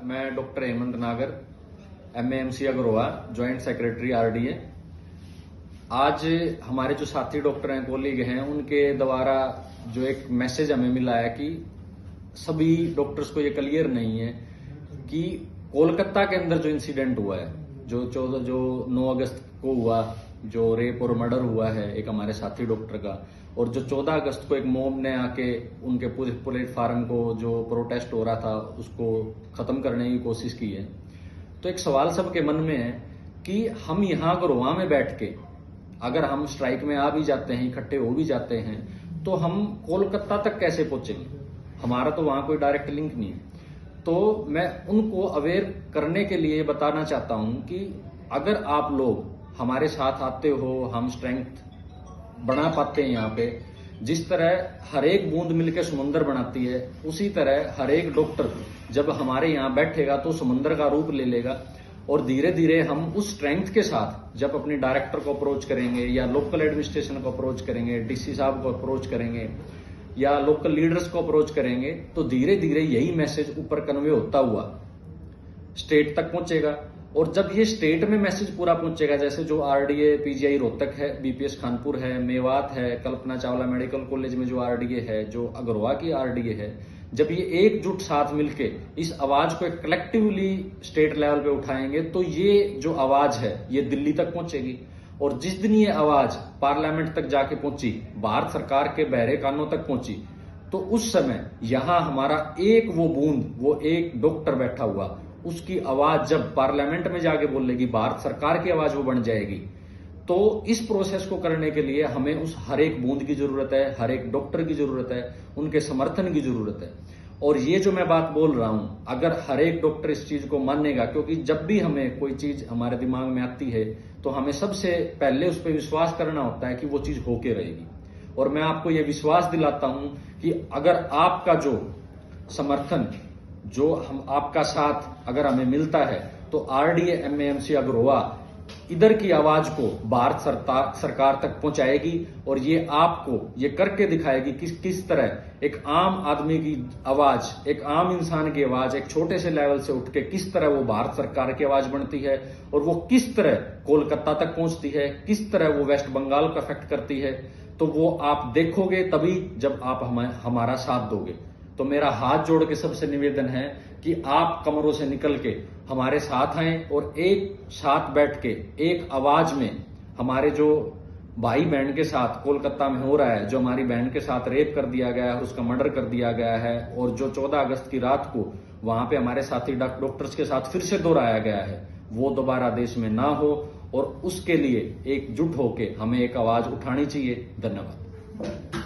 मैं डॉक्टर हेमंत नागर, MAMC अग्रोवा, joint secretary RDA। आज हमारे जो साथी डॉक्टर हैं, कोलीग हैं, उनके द्वारा जो एक मैसेज हमें मिला है कि सभी डॉक्टर्स को ये क्लियर नहीं है कि कोलकाता के अंदर जो इंसिडेंट हुआ है, जो 9 अगस्त को हुआ, जो रेप और मर्डर हुआ है एक हमारे साथी डॉक्टर का, और जो 14 अगस्त को एक मॉब ने आके उनके पूरे प्लेटफार्म को जो प्रोटेस्ट हो रहा था उसको खत्म करने की कोशिश की है। तो एक सवाल सबके मन में है कि हम यहाँ अग्रोवा में बैठ के अगर हम स्ट्राइक में आ भी जाते हैं, इकट्ठे हो भी जाते हैं, तो हम कोलकाता तक कैसे पहुंचेंगे? हमारा तो वहां कोई डायरेक्ट लिंक नहीं है। तो मैं उनको अवेयर करने के लिए बताना चाहता हूं कि अगर आप लोग हमारे साथ आते हो, हम स्ट्रेंथ बना पाते हैं यहाँ पे। जिस तरह हर एक बूंद मिलकर समुद्र बनाती है, उसी तरह हर एक डॉक्टर जब हमारे यहाँ बैठेगा तो समुद्र का रूप ले लेगा, और धीरे धीरे हम उस स्ट्रेंथ के साथ जब अपने डायरेक्टर को अप्रोच करेंगे या लोकल एडमिनिस्ट्रेशन को अप्रोच करेंगे, DC साहब को अप्रोच करेंगे या लोकल लीडर्स को अप्रोच करेंगे, तो धीरे धीरे यही मैसेज ऊपर कन्वे होता हुआ स्टेट तक पहुंचेगा। और जब ये स्टेट में मैसेज पूरा पहुंचेगा, जैसे जो RDA PGI रोहतक है, BPS खानपुर है, मेवात है, कल्पना चावला मेडिकल कॉलेज में जो RDA है, जो अग्रोवा की RDA है, जब ये एकजुट साथ मिलके इस आवाज को एक कलेक्टिवली स्टेट लेवल पे उठाएंगे, तो ये जो आवाज है ये दिल्ली तक पहुंचेगी। और जिस दिन ये आवाज पार्लियामेंट तक जाके पहुंची, भारत सरकार के बहरे कानों तक पहुंची, तो उस समय यहां हमारा एक वो बूंद, वो एक डॉक्टर बैठा हुआ, उसकी आवाज जब पार्लियामेंट में जाके बोलेगी, भारत सरकार की आवाज वो बन जाएगी। तो इस प्रोसेस को करने के लिए हमें उस हर एक बूंद की जरूरत है, हर एक डॉक्टर की जरूरत है, उनके समर्थन की जरूरत है। और ये जो मैं बात बोल रहा हूं, अगर हर एक डॉक्टर इस चीज को मानेगा, क्योंकि जब भी हमें कोई चीज हमारे दिमाग में आती है तो हमें सबसे पहले उस पर विश्वास करना होता है कि वो चीज होके रहेगी। और मैं आपको ये विश्वास दिलाता हूं कि अगर आपका जो समर्थन, जो हम आपका साथ अगर हमें मिलता है, तो RDA MAMC अग्रोवा इधर की आवाज को भारत सरकार तक पहुंचाएगी, और ये आपको ये करके दिखाएगी कि किस तरह एक आम आदमी की आवाज, एक आम इंसान की आवाज एक छोटे से लेवल से उठ के किस तरह वो भारत सरकार की आवाज बनती है, और वो किस तरह कोलकाता तक पहुंचती है, किस तरह वो वेस्ट बंगाल को अफेक्ट करती है। तो वो आप देखोगे तभी जब आप हमारा साथ दोगे। तो मेरा हाथ जोड़ के सबसे निवेदन है कि आप कमरों से निकल के हमारे साथ आएं और एक साथ बैठ के एक आवाज में हमारे जो भाई बहन के साथ कोलकाता में हो रहा है, जो हमारी बहन के साथ रेप कर दिया गया है, उसका मर्डर कर दिया गया है, और जो 14 अगस्त की रात को वहां पे हमारे साथी डॉक्टर्स के साथ फिर से दोहराया गया है, वो दोबारा देश में ना हो। और उसके लिए एकजुट होके हमें एक आवाज उठानी चाहिए। धन्यवाद।